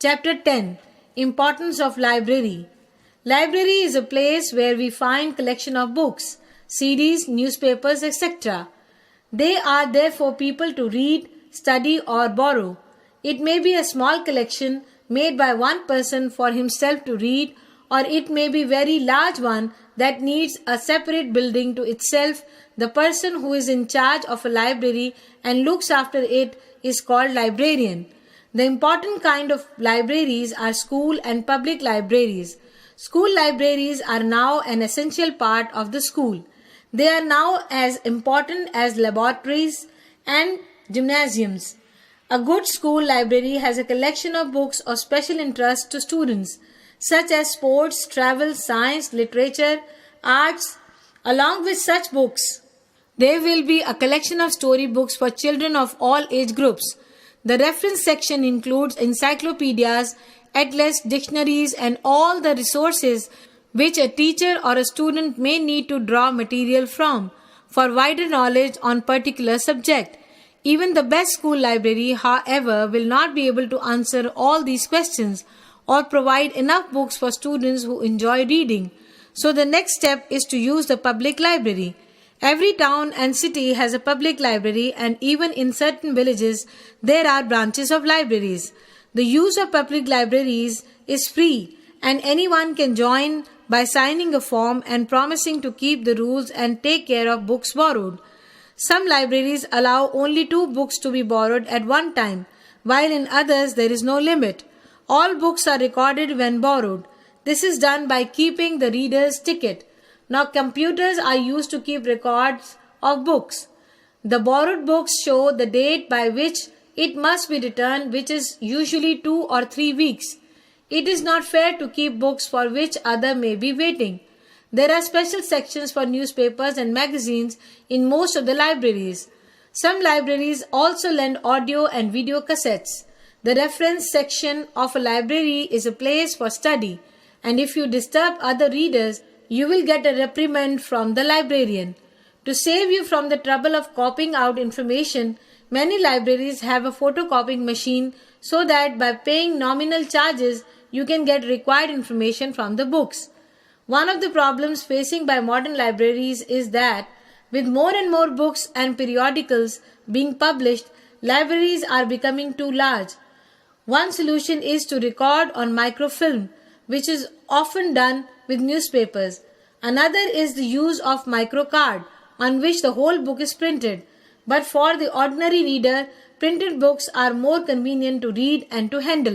Chapter 10. Importance of Library. Library is a place where we find collection of books, CDs, newspapers, etc. They are there for people to read, study or borrow. It may be a small collection made by one person for himself to read, or it may be very large one that needs a separate building to itself. The person who is in charge of a library and looks after it is called librarian. The important kind of libraries are school and public libraries. School libraries are now an essential part of the school. They are now as important as laboratories and gymnasiums. A good school library has a collection of books of special interest to students, such as sports, travel, science, literature, arts. Along with such books, there will be a collection of story books for children of all age groups. The reference section includes encyclopedias, atlas, dictionaries, and all the resources which a teacher or a student may need to draw material from for wider knowledge on particular subject. Even the best school library, however, will not be able to answer all these questions or provide enough books for students who enjoy reading. So the next step is to use the public library. Every town and city has a public library, and even in certain villages there are branches of libraries. The use of public libraries is free, and anyone can join by signing a form and promising to keep the rules and take care of books borrowed. Some libraries allow only 2 books to be borrowed at one time, while in others there is no limit. All books are recorded when borrowed. This is done by keeping the reader's ticket. Now computers are used to keep records of books. The borrowed books show the date by which it must be returned, which is usually 2 or 3 weeks. It is not fair to keep books for which other may be waiting. There are special sections for newspapers and magazines in most of the libraries. Some libraries also lend audio and video cassettes. The reference section of a library is a place for study, and if you disturb other readers, you will get a reprimand from the librarian. To save you from the trouble of copying out information, many libraries have a photocopying machine so that by paying nominal charges, you can get required information from the books. One of the problems facing by modern libraries is that with more and more books and periodicals being published, libraries are becoming too large. One solution is to record on microfilm, which is often done with newspapers. Another is the use of microcard, on which the whole book is printed. But for the ordinary reader, printed books are more convenient to read and to handle.